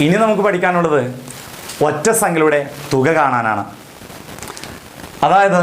ഇനി നമുക്ക് പഠിക്കാനുള്ളത് ഒറ്റ സംഖ്യയുടെ തുക കാണാനാണ്. അതായത്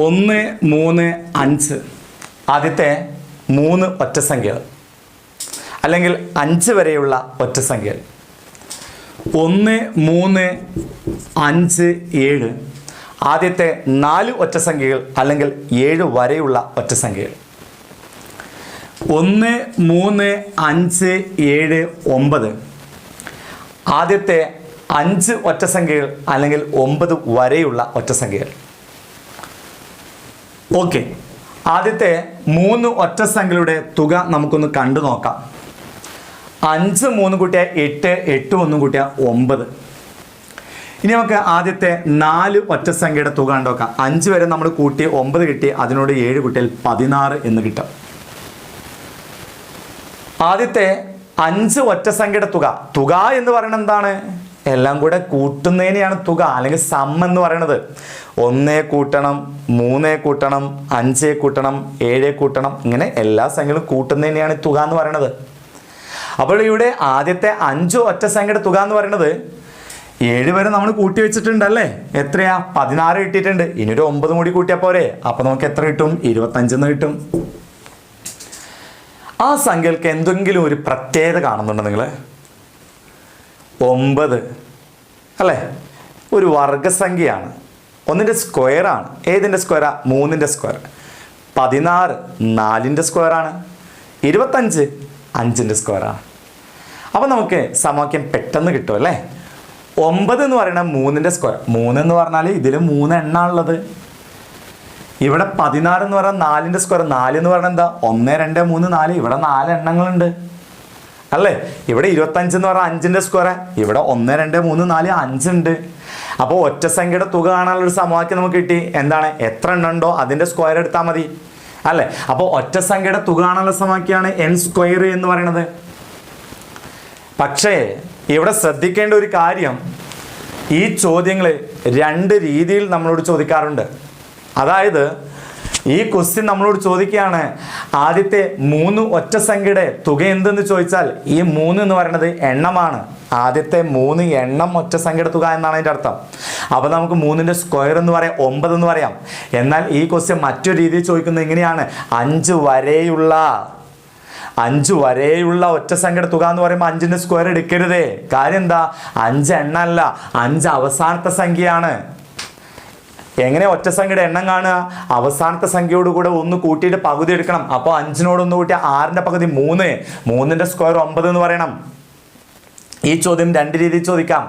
1, 3, 5 ആദ്യത്തെ 3 ഒറ്റസംഖ്യകൾ അല്ലെങ്കിൽ 5 വരെയുള്ള ഒറ്റസംഖ്യകൾ. 1, 3, 5, 7 ആദ്യത്തെ 4 ഒറ്റസംഖ്യകൾ അല്ലെങ്കിൽ 7 വരെയുള്ള ഒറ്റസംഖ്യകൾ. 1, 3, 5, 7, 9 ആദ്യത്തെ 5 ഒറ്റസംഖ്യകൾ അല്ലെങ്കിൽ 9 വരെയുള്ള ഒറ്റസംഖ്യകൾ. ഓക്കെ, ആദ്യത്തെ 3 ഒറ്റസംഖ്യകളുടെ തുക നമുക്കൊന്ന് കണ്ടു നോക്കാം. 5 3 കൂട്ടിയാൽ 8, 8 1 കൂട്ടിയാൽ 9. ഇനി നമുക്ക് ആദ്യത്തെ 4 ഒറ്റസംഖ്യയുടെ തുക കണ്ടു നോക്കാം. 5 വരെ നമ്മൾ കൂട്ടി 9 കിട്ടി, അതിനോട് 7 കൂട്ടിയാൽ 16 എന്ന് കിട്ടും. ആദ്യത്തെ 5 ഒറ്റസംഖ്യയുടെ തുക എന്ന് പറയുന്നത് എന്താണ്? എല്ലാം കൂടെ കൂട്ടുന്നതിനെയാണ് തുക അല്ലെങ്കിൽ സം എന്ന് പറയുന്നത്. 1 കൂട്ടണം, 3 കൂട്ടണം, 5 കൂട്ടണം, 7 കൂട്ടണം, ഇങ്ങനെ എല്ലാ സംഖ്യകളും കൂട്ടുന്നതിനെയാണ് തുക എന്ന് പറയുന്നത്. അപ്പോൾ ഇവിടെ ആദ്യത്തെ 5 ഒറ്റസംഖ്യയുടെ തുക എന്ന് പറയുന്നത് 7 വരെ നമ്മൾ കൂട്ടി വെച്ചിട്ടുണ്ടല്ലേ. എത്രയാ? 16 കിട്ടിയിട്ടുണ്ട്. ഇനി ഒരു 9 കൂടി കൂട്ടിയാൽ പോരെ. അപ്പൊ നമുക്ക് എത്ര കിട്ടും? 25 കിട്ടും. ആ സംഖ്യകൾക്ക് എന്തെങ്കിലും ഒരു പ്രത്യേകത കാണുന്നുണ്ടോ നിങ്ങൾ? 9 അല്ലേ, ഒരു വർഗസംഖ്യയാണ്, 1ന്റെ സ്ക്വയറാണ്. ഏതിൻ്റെ സ്ക്വയറാ? 3ന്റെ സ്ക്വയർ. 16 4ന്റെ സ്ക്വയറാണ്. 25 5ന്റെ സ്ക്വയറാണ്. അപ്പം നമുക്ക് സമവാക്യം പെട്ടെന്ന് കിട്ടും അല്ലേ. 9 എന്ന് പറയുന്നത് 3ന്റെ സ്ക്വയർ. 3 എന്ന് പറഞ്ഞാൽ ഇതിൽ 3 എണ്ണാണുള്ളത്. ഇവിടെ 16 എന്ന് പറഞ്ഞാൽ 4ന്റെ സ്ക്വയർ. 4 എന്ന് പറഞ്ഞാൽ എന്താ? 1 2 3 4. ഇവിടെ 4 എണ്ണങ്ങളുണ്ട് അല്ലേ. ഇവിടെ 25 എന്ന് പറഞ്ഞാൽ 5ന്റെ സ്ക്വയർ. ഇവിടെ 1 2 3 4 5 ഉണ്ട്. അപ്പോൾ ഒറ്റസംഖ്യയുടെ തുക കാണാനുള്ള ഒരു സമവാക്യം നമുക്ക് കിട്ടി. എന്താണ്? എത്ര എണ്ണം ഉണ്ടോ അതിൻ്റെ സ്ക്വയർ എടുത്താൽ മതി അല്ലേ. അപ്പോൾ ഒറ്റസംഖ്യയുടെ തുക കാണാനുള്ള സമവാക്യമാണ് n സ്ക്വയർ എന്ന് പറയുന്നത്. പക്ഷേ ഇവിടെ ശ്രദ്ധിക്കേണ്ട ഒരു കാര്യം, ഈ ചോദ്യങ്ങൾ 2 രീതിയിൽ നമ്മളോട് ചോദിക്കാറുണ്ട്. അതായത് ഈ ക്വസ്റ്റ്യൻ നമ്മളോട് ചോദിക്കുകയാണ്, ആദ്യത്തെ 3 ഒറ്റസംഖ്യയുടെ തുക എന്തെന്ന് ചോദിച്ചാൽ ഈ 3 എന്ന് പറയുന്നത് എണ്ണമാണ്. ആദ്യത്തെ 3 എണ്ണം ഒറ്റസംഖ്യയുടെ തുക എന്നാണ് അതിൻ്റെ അർത്ഥം. അപ്പോൾ നമുക്ക് 3ന്റെ സ്ക്വയർ എന്ന് പറയാം, 9 എന്ന് പറയാം. എന്നാൽ ഈ ക്വസ്റ്റ്യൻ മറ്റൊരു രീതിയിൽ ചോദിക്കുന്നത് എങ്ങനെയാണ്? 5 വരെയുള്ള ഒറ്റസംഖ്യയുടെ തുക എന്ന് പറയുമ്പോൾ 5ന്റെ സ്ക്വയർ എടുക്കരുതേ. കാര്യം എന്താ? 5 എണ്ണമല്ല, 5 അവസാനത്തെ സംഖ്യയാണ്. എങ്ങനെ ഒറ്റസംഖ്യയുടെ എണ്ണം കാണുക? അവസാനത്തെ സംഖ്യയോട് കൂടെ 1 കൂട്ടിയിട്ട് പകുതി എടുക്കണം. അപ്പോൾ 5നോട് 1 കൂട്ടിയാൽ 6ന്റെ പകുതി 3. 3ന്റെ സ്ക്വയർ 9 എന്ന് പറയണം. ഈ ചോദ്യം 2 രീതിയിൽ ചോദിക്കാം.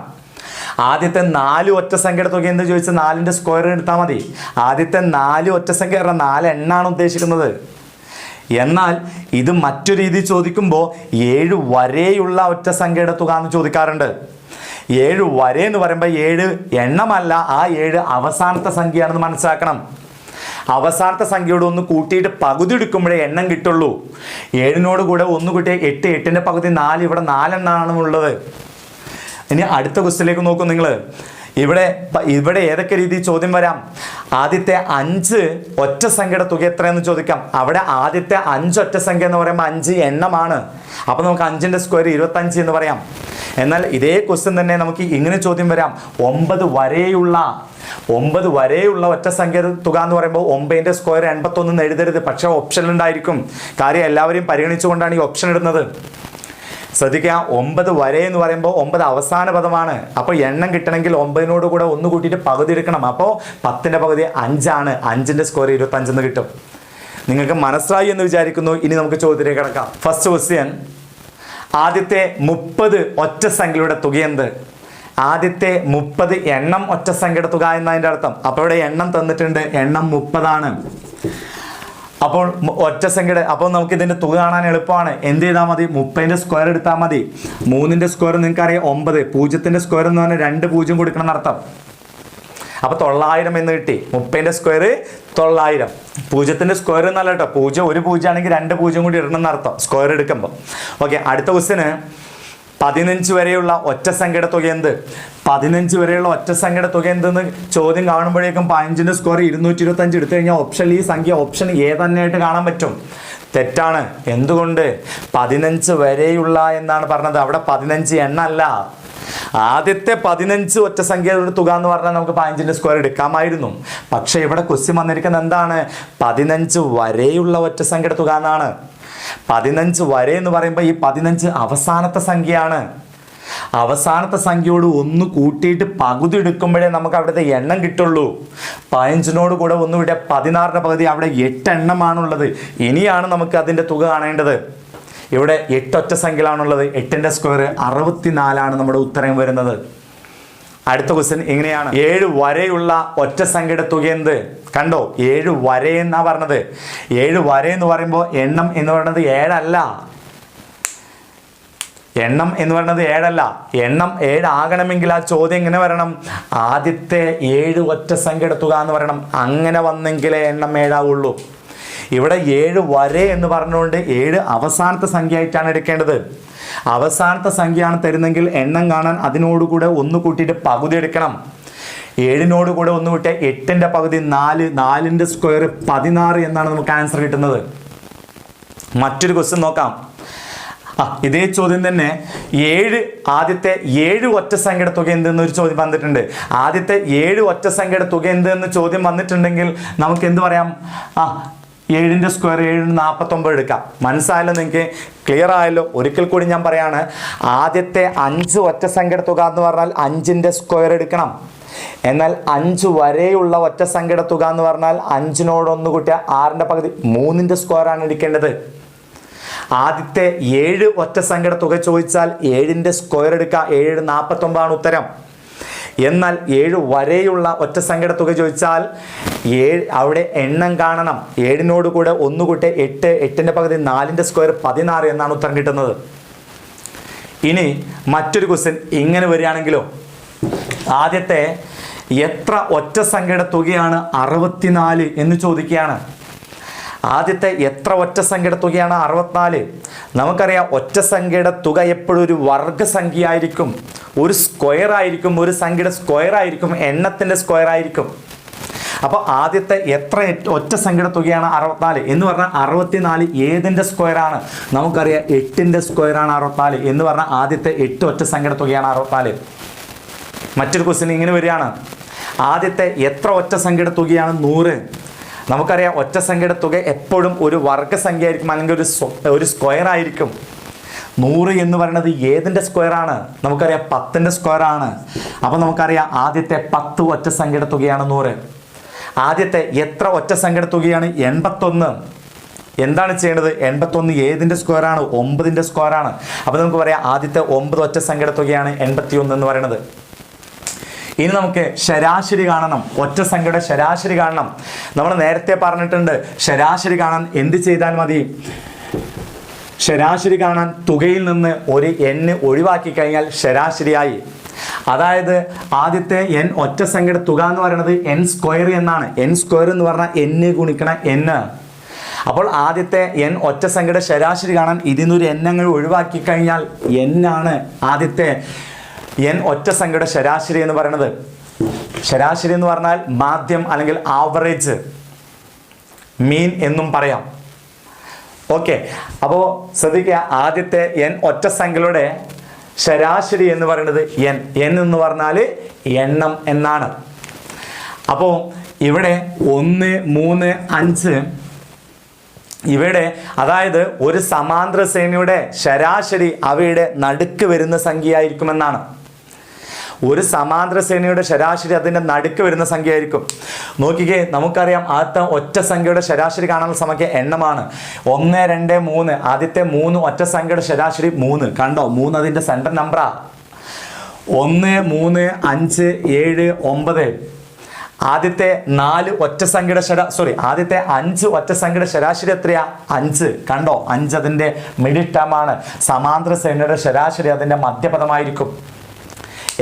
ആദ്യത്തെ 4 ഒറ്റസംഖ്യയുടെ തുക എന്ന് ചോദിച്ചാൽ 4ന്റെ സ്ക്വയർ എടുത്താൽ മതി. ആദ്യത്തെ 4 ഒറ്റസംഖ്യ പറഞ്ഞാൽ 4 എണ്ണാണ് ഉദ്ദേശിക്കുന്നത്. എന്നാൽ ഇത് മറ്റൊരു രീതിയിൽ ചോദിക്കുമ്പോൾ 7 വരെയുള്ള ഒറ്റസംഖ്യയുടെ തുക എന്ന് ചോദിക്കാറുണ്ട്. 7 വരെ എന്ന് പറയുമ്പോൾ 7 എണ്ണമല്ല, ആ 7 അവസാനത്തെ സംഖ്യയാണെന്ന് മനസ്സിലാക്കണം. അവസാനത്തെ സംഖ്യയോട് 1 കൂട്ടിയിട്ട് പകുതി എടുക്കുമ്പോഴേ എണ്ണം കിട്ടുള്ളൂ. 7നോട് കൂടെ 1 കൂട്ടിയാൽ 8, 8ന്റെ പകുതി 4. ഇവിടെ 4 എണ്ണമാണ് ഉള്ളത്. ഇനി അടുത്ത ക്വസ്റ്റ്യനിലേക്ക് നോക്കൂ നിങ്ങൾ. ഇവിടെ ഏതൊക്കെ രീതിയിൽ ചോദ്യം വരാം? ആദ്യത്തെ 5 ഒറ്റസംഖ്യയുടെ തുക എത്രയെന്ന് ചോദിക്കാം. അവിടെ ആദ്യത്തെ 5 ഒറ്റസംഖ്യ എന്ന് പറയുമ്പോൾ 5 എണ്ണമാണ്. അപ്പോൾ നമുക്ക് 5ന്റെ സ്ക്വയർ 25 എന്ന് പറയാം. എന്നാൽ ഇതേ ക്വസ്റ്റ്യൻ തന്നെ നമുക്ക് ഇങ്ങനെ ചോദ്യം വരാം. 9 വരെയുള്ള ഒറ്റസംഖ്യ തുക എന്ന് പറയുമ്പോൾ 9ന്റെ സ്ക്വയർ 81 എന്ന് എഴുതരുത്. പക്ഷേ ഓപ്ഷൻ ഉണ്ടായിരിക്കും. കാര്യം എല്ലാവരെയും പരിഗണിച്ചുകൊണ്ടാണ് ഈ ഓപ്ഷൻ ഇടുന്നത്. ശ്രദ്ധിക്കുക, 9 വരെ എന്ന് പറയുമ്പോൾ 9 അവസാന പദമാണ്. അപ്പോൾ എണ്ണം കിട്ടണമെങ്കിൽ 9നോട് കൂടെ 1 കൂട്ടിയിട്ട് പകുതി എടുക്കണം. അപ്പോൾ 10ന്റെ പകുതി 5 ആണ്. 5ന്റെ സ്ക്വയർ 25 എന്ന് കിട്ടും. നിങ്ങൾക്ക് മനസ്സിലായി എന്ന് വിചാരിക്കുന്നു. ഇനി നമുക്ക് ചോദ്യത്തിലേക്ക് കിടക്കാം. ഫസ്റ്റ് ക്വസ്റ്റ്യൻ, ആദ്യത്തെ 30 ഒറ്റസംഖ്യയുടെ തുക എന്ത്? ആദ്യത്തെ 30 എണ്ണം ഒറ്റസംഖ്യയുടെ തുക എന്നതിൻ്റെ അർത്ഥം. അപ്പോൾ ഇവിടെ എണ്ണം തന്നിട്ടുണ്ട്, എണ്ണം 30 ആണ്. അപ്പോൾ ഒറ്റസംഖ്യയുടെ, അപ്പോൾ നമുക്ക് ഇതിൻ്റെ തുക കാണാൻ എളുപ്പമാണ്. എന്ത് ചെയ്താൽ മതി? 30ന്റെ സ്ക്വയർ എടുത്താൽ മതി. 3ന്റെ സ്ക്വയർ നിങ്ങൾക്കറിയാം 9. 0ന്റെ സ്ക്വയർ എന്ന് പറഞ്ഞാൽ 2 0 കൊടുക്കണം എന്നർത്ഥം. അപ്പോൾ 900 എന്ന് കിട്ടി. 30ന്റെ സ്ക്വയർ 900. 0ന്റെ സ്ക്വയർ എന്നല്ല കേട്ടോ, 0 ഒരു 0 ആണെങ്കിൽ 2 0 കൂടി ഇടണം എന്നർത്ഥം സ്ക്വയർ എടുക്കുമ്പോൾ. ഓക്കെ, അടുത്ത ക്വസ്റ്റ്യന് 15 വരെയുള്ള ഒറ്റസംഖ്യയുടെ തുക എന്ത്? 15 വരെയുള്ള ഒറ്റസംഖ്യയുടെ തുക എന്തെന്ന് ചോദ്യം കാണുമ്പോഴേക്കും 15ന്റെ സ്ക്വയർ 225 എടുത്തു കഴിഞ്ഞാൽ ഓപ്ഷൻ ഈ സംഖ്യ ഓപ്ഷൻ എ തന്നെയായിട്ട് കാണാൻ പറ്റും. തെറ്റാണ്. എന്തുകൊണ്ട്? 15 വരെയുള്ള എന്നാണ് പറഞ്ഞത്. അവിടെ 15 എണ്ണ അല്ല. ആദ്യത്തെ 15 ഒറ്റ സംഖ്യയുടെ തുക എന്ന് പറഞ്ഞാൽ നമുക്ക് 15ന്റെ സ്ക്വയർ എടുക്കാമായിരുന്നു. പക്ഷെ ഇവിടെ ക്വസ്റ്റ്യൻ വന്നിരിക്കുന്നത് എന്താണ്? 15 വരെയുള്ള ഒറ്റ സംഖ്യയുടെ തുക എന്നാണ്. 15 വരെ എന്ന് പറയുമ്പോൾ ഈ 15 അവസാനത്തെ സംഖ്യയാണ്. അവസാനത്തെ സംഖ്യയോട് ഒന്ന് കൂട്ടിയിട്ട് പകുതി എടുക്കുമ്പോഴേ നമുക്ക് അവിടുത്തെ എണ്ണം കിട്ടുള്ളൂ. 15നോട് കൂടെ ഒന്ന് കൂട്ടിയ 16ന്റെ പകുതി അവിടെ 8 എണ്ണമാണുള്ളത്. ഇനിയാണ് നമുക്ക് അതിൻ്റെ തുക കാണേണ്ടത്. ഇവിടെ 8 ഒറ്റ സംഖ്യകളാണുള്ളത്. 8ന്റെ സ്ക്വയർ 64 നമ്മുടെ ഉത്തരം വരുന്നത്. അടുത്ത ക്വസ്റ്റ്യൻ ഇങ്ങനെയാണ്. 7 വരെയുള്ള ഒറ്റ സംഖ്യയുടെ തുക എന്ത്? കണ്ടോ, 7 വരെ എന്നാ പറഞ്ഞത്. 7 വരെ എന്ന് പറയുമ്പോൾ എണ്ണം എന്ന് പറയുന്നത് 7 അല്ല. എണ്ണം എന്ന് പറയുന്നത് 7 അല്ല. എണ്ണം 7 ആകണമെങ്കിൽ ആ ചോദ്യം എങ്ങനെ വരണം? ആദ്യത്തെ 7 ഒറ്റ സംഖ്യയുടെ തുക എന്ന് പറയണം. അങ്ങനെ വന്നെങ്കിലേ എണ്ണം 7 ആവുള്ളൂ. ഇവിടെ 7 വരെ എന്ന് പറഞ്ഞുകൊണ്ട് 7 അവസാനത്തെ സംഖ്യ ആയിട്ടാണ് എടുക്കേണ്ടത്. അവസാനത്തെ സംഖ്യയാണ് തരുന്നെങ്കിൽ എണ്ണം കാണാൻ അതിനോടുകൂടെ ഒന്ന് കൂട്ടിയിട്ട് പകുതി എടുക്കണം. 7നോട് കൂടെ ഒന്ന് കൂട്ടിയാൽ 8ന്റെ പകുതി 4, 4ന്റെ സ്ക്വയർ 16 എന്നാണ് നമുക്ക് ആൻസർ കിട്ടുന്നത്. മറ്റൊരു ക്വസ്റ്റ്യൻ നോക്കാം. ഇതേ ചോദ്യം തന്നെ ആദ്യത്തെ 7 ഒറ്റ സംഖ്യയുടെ തുക എന്തെന്നൊരു ചോദ്യം വന്നിട്ടുണ്ട്. ആദ്യത്തെ 7 ഒറ്റ സംഖ്യയുടെ തുക എന്തെന്ന് ചോദ്യം വന്നിട്ടുണ്ടെങ്കിൽ നമുക്ക് എന്ത് പറയാം? 7ന്റെ സ്ക്വയർ 749 എടുക്കാം. മനസ്സിലായല്ലോ? നിങ്ങൾക്ക് ക്ലിയർ ആയല്ലോ? ഒരിക്കൽ കൂടി ഞാൻ പറയാണ്. ആദ്യത്തെ 5 ഒറ്റ സംഖ്യയുടെ തുക എന്ന് പറഞ്ഞാൽ 5ന്റെ സ്ക്വയർ എടുക്കണം. എന്നാൽ 5 വരെയുള്ള ഒറ്റ സംഖ്യയുടെ തുക എന്ന് പറഞ്ഞാൽ 5നോട് ഒന്ന് കൂട്ടിയ 6ന്റെ പകുതി 3ന്റെ സ്ക്വയർ ആണ് എടുക്കേണ്ടത്. ആദ്യത്തെ 7 ഒറ്റ സംഖ്യയുടെ തുക ചോദിച്ചാൽ 7ന്റെ സ്ക്വയർ എടുക്കുക. 749 ആണ് ഉത്തരം. എന്നാൽ 7 വരെയുള്ള ഒറ്റ സംഖ്യയുടെ തുക ചോദിച്ചാൽ അവിടെ എണ്ണം കാണണം. 7നോട് കൂടെ ഒന്ന് കൂട്ടി 8, 8ന്റെ പകുതി 4ന്റെ സ്ക്വയർ 16 എന്നാണ് ഉത്തരം കിട്ടുന്നത്. ഇനി മറ്റൊരു ക്വസ്റ്റ്യൻ ഇങ്ങനെ വരികയാണെങ്കിലോ, ആദ്യത്തെ എത്ര ഒറ്റ സംഖ്യയുടെ തുകയാണ് 64 എന്ന് ചോദിക്കുകയാണ്. ആദ്യത്തെ എത്ര ഒറ്റ സംഖ്യയുടെ തുകയാണ് 64? നമുക്കറിയാം ഒറ്റ സംഖ്യയുടെ തുക എപ്പോഴും ഒരു വർഗ്ഗസംഖ്യ ആയിരിക്കും, ഒരു സ്ക്വയർ ആയിരിക്കും, ഒരു സംഖ്യയുടെ സ്ക്വയർ ആയിരിക്കും, എണ്ണത്തിൻ്റെ സ്ക്വയർ ആയിരിക്കും. അപ്പോൾ ആദ്യത്തെ എത്ര ഒറ്റ സംഖ്യയുടെ തുകയാണ് 64 എന്ന് പറഞ്ഞാൽ 64 ഏതിൻ്റെ സ്ക്വയറാണ്? നമുക്കറിയാം 8ന്റെ സ്ക്വയറാണ് 64 എന്ന് പറഞ്ഞാൽ ആദ്യത്തെ 8 ഒറ്റ സംഖ്യയുടെ തുകയാണ് 64. മറ്റൊരു ക്വസ്റ്റ്യൻ ഇങ്ങനെ വരികയാണ്. ആദ്യത്തെ എത്ര ഒറ്റ സംഖ്യയുടെ തുകയാണ് 100? നമുക്കറിയാം ഒറ്റ സംഖ്യയുടെ തുക എപ്പോഴും ഒരു വർഗ്ഗസംഖ്യ ആയിരിക്കും, അല്ലെങ്കിൽ ഒരു സ്ക്വയർ ആയിരിക്കും. 100 എന്ന് പറയുന്നത് ഏതിൻ്റെ സ്ക്വയറാണ്? നമുക്കറിയാം 10ന്റെ സ്ക്വയറാണ്. അപ്പോൾ നമുക്കറിയാം ആദ്യത്തെ 10 ഒറ്റ സംഖ്യയുടെ തുകയാണ് 100. ആദ്യത്തെ എത്ര ഒറ്റ സംഖ്യയുടെ തുകയാണ് 81? എന്താണ് ചെയ്യേണ്ടത്? 81 ഏതിൻ്റെ സ്ക്വയറാണ്? 9ന്റെ സ്ക്വയറാണ്. അപ്പോൾ നമുക്ക് പറയാം ആദ്യത്തെ 9 ഒറ്റ സംഖ്യയുടെ തുകയാണ് 81 എന്ന് പറയുന്നത്. ഇനി നമുക്ക് ശരാശരി കാണണം. ഒറ്റ സംഖ്യയുടെ ശരാശരി കാണണം. നമ്മൾ നേരത്തെ പറഞ്ഞിട്ടുണ്ട് ശരാശരി കാണാൻ എന്ത് ചെയ്താൽ മതി? ശരാശരി കാണാൻ തുകയിൽ നിന്ന് ഒരു n ഒഴിവാക്കി കഴിഞ്ഞാൽ ശരാശരിയായി. അതായത് ആദ്യത്തെ n ഒറ്റ സംഖ്യയുടെ തുക എന്ന് പറയുന്നത് n സ്ക്വയർ എന്നാണ്. n സ്ക്വയർ എന്ന് പറഞ്ഞാൽ n ഗുണിക്കണം n. അപ്പോൾ ആദ്യത്തെ n ഒറ്റ സംഖ്യയുടെ ശരാശരി കാണാൻ ഇതിനൊരു n അങ്ങ് ഒഴിവാക്കി കഴിഞ്ഞാൽ n ആണ് ആദ്യത്തെ n ഒറ്റ സംഖ്യയുടെ ശരാശരി എന്ന് പറയുന്നത്. ശരാശരി എന്ന് പറഞ്ഞാൽ മാധ്യം അല്ലെങ്കിൽ ആവറേജ്, മീൻ എന്നും പറയാം. ഓക്കെ, അപ്പോൾ ശ്രദ്ധിക്കുക, ആദ്യത്തെ n ഒറ്റ സംഖ്യയുടെ ശരാശരി എന്ന് പറയുന്നത് n എന്ന് പറഞ്ഞാൽ എണ്ണം എന്നാണ്. അപ്പോൾ ഇവിടെ 1, 3, 5 ഇവിടെ അതായത് ഒരു സമാന്തര ശ്രേണിയുടെ ശരാശരി അവയുടെ നടുക്ക് വരുന്ന സംഖ്യയായിരിക്കുമെന്നാണ്. ഒരു സമാന്തര ശ്രേണിയുടെ ശരാശരി അതിൻ്റെ നടുക്ക് വരുന്ന സംഖ്യയായിരിക്കും. നോക്കിക്കേ, നമുക്കറിയാം ആദ്യത്തെ ഒറ്റ സംഖ്യയുടെ ശരാശരി കാണാനുള്ള സംഖ്യ എണ്ണമാണ്. 1, 2, 3 ആദ്യത്തെ 3 ഒറ്റ സംഖ്യയുടെ ശരാശരി 3. കണ്ടോ, 3 അതിൻ്റെ സെൻട്രൽ നമ്പറാ. 1, 3, 5, 7, 9 ആദ്യത്തെ 4 ഒറ്റ സംഖ്യയുടെ ആദ്യത്തെ 5 ഒറ്റ സംഖ്യയുടെ ശരാശരി എത്രയാ? 5. കണ്ടോ, 5 അതിൻ്റെ മിഡിൽ ടേം ആണ്. സമാന്തര ശ്രേണിയുടെ ശരാശരി അതിൻ്റെ മധ്യപദമായിരിക്കും.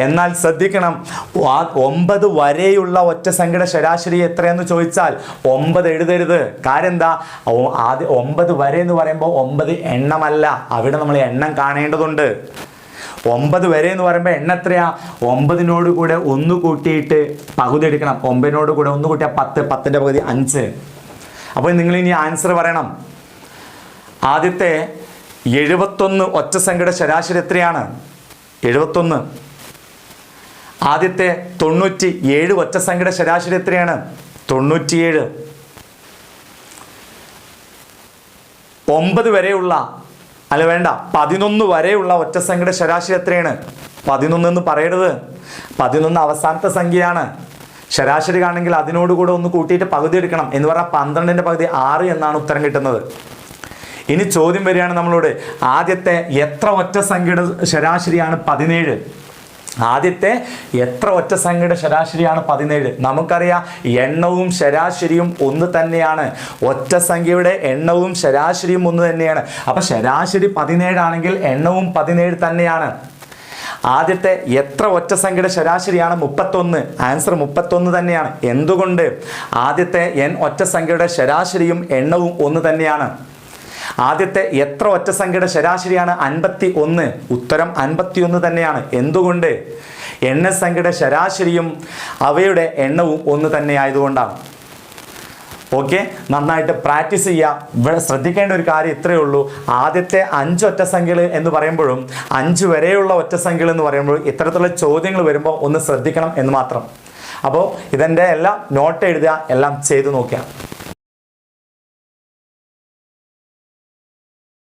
എന്നാൽ ശ്രദ്ധിക്കണം, 9 വരെയുള്ള ഒറ്റ സംഖ്യയുടെ ശരാശരി എത്രയെന്ന് ചോദിച്ചാൽ 9 എഴുതരുത്. കാര്യം എന്താ? ആദ്യം 9 വരെ എന്ന് പറയുമ്പോൾ 9 എണ്ണമല്ല, അവിടെ നമ്മൾ എണ്ണം കാണേണ്ടതുണ്ട്. 9 വരെ എന്ന് പറയുമ്പോൾ എണ്ണം എത്രയാ? 9നോട് കൂടെ ഒന്ന് കൂട്ടിയിട്ട് പകുതി എടുക്കണം. 9നോട് കൂടെ ഒന്ന് കൂട്ടിയാൽ 10, 10ന്റെ പകുതി 5. അപ്പോൾ നിങ്ങൾ ഇനി ആൻസർ പറയണം. ആദ്യത്തെ 71 ഒറ്റ സംഖ്യയുടെ ശരാശരി എത്രയാണ്? 71. ആദ്യത്തെ 97 ഒറ്റസംഖ്യയുടെ ശരാശരി എത്രയാണ്? 97. 9 വരെയുള്ള 11 വരെയുള്ള ഒറ്റസംഖ്യയുടെ ശരാശരി എത്രയാണ്? 11 എന്ന് പറയരുത്. 11 അവസാനത്തെ സംഖ്യയാണ്. ശരാശരി ആണെങ്കിൽ അതിനോടുകൂടെ ഒന്ന് കൂട്ടിയിട്ട് പകുതി എടുക്കണം. എന്ന് പറഞ്ഞാൽ 12ന്റെ പകുതി 6 എന്നാണ് ഉത്തരം കിട്ടുന്നത്. ഇനി ചോദ്യം വരികയാണ് നമ്മളോട്, ആദ്യത്തെ എത്ര ഒറ്റസംഖ്യയുടെ ശരാശരിയാണ് 17? ആദ്യത്തെ എത്ര ഒറ്റസംഖ്യയുടെ ശരാശരിയാണ് 17? നമുക്കറിയാം എണ്ണവും ശരാശരിയും ഒന്ന് തന്നെയാണ്. ഒറ്റസംഖ്യയുടെ എണ്ണവും ശരാശരിയും ഒന്ന് തന്നെയാണ്. അപ്പം ശരാശരി 17 ആണെങ്കിൽ എണ്ണവും 17 തന്നെയാണ്. ആദ്യത്തെ എത്ര ഒറ്റസംഖ്യയുടെ ശരാശരിയാണ്? 31. ആൻസർ 31 തന്നെയാണ്. എന്തുകൊണ്ട്? ആദ്യത്തെ n ഒറ്റസംഖ്യയുടെ ശരാശരിയും എണ്ണവും ഒന്ന് തന്നെയാണ്. ആദ്യത്തെ എത്ര ഒറ്റസംഖ്യയുടെ ശരാശരിയാണ്? 51. ഉത്തരം 51 തന്നെയാണ്. എന്തുകൊണ്ട്? എണ്ണസംഖ്യയുടെ ശരാശരിയും അവയുടെ എണ്ണവും ഒന്ന് തന്നെ ആയതുകൊണ്ടാണ്. ഓക്കെ, നന്നായിട്ട് പ്രാക്ടീസ് ചെയ്യുക. ഇവിടെ ശ്രദ്ധിക്കേണ്ട ഒരു കാര്യം ഇത്രയേ ഉള്ളൂ. ആദ്യത്തെ 5 ഒറ്റസംഖ്യകൾ എന്ന് പറയുമ്പോഴും 5 വരെയുള്ള ഒറ്റസംഖ്യകൾ എന്ന് പറയുമ്പോഴും ഇത്തരത്തിലുള്ള ചോദ്യങ്ങൾ വരുമ്പോൾ ഒന്ന് ശ്രദ്ധിക്കണം എന്ന് മാത്രം. അപ്പോൾ ഇതിൻ്റെ എല്ലാം നോട്ട് എഴുതുക, എല്ലാം ചെയ്തു നോക്കുക.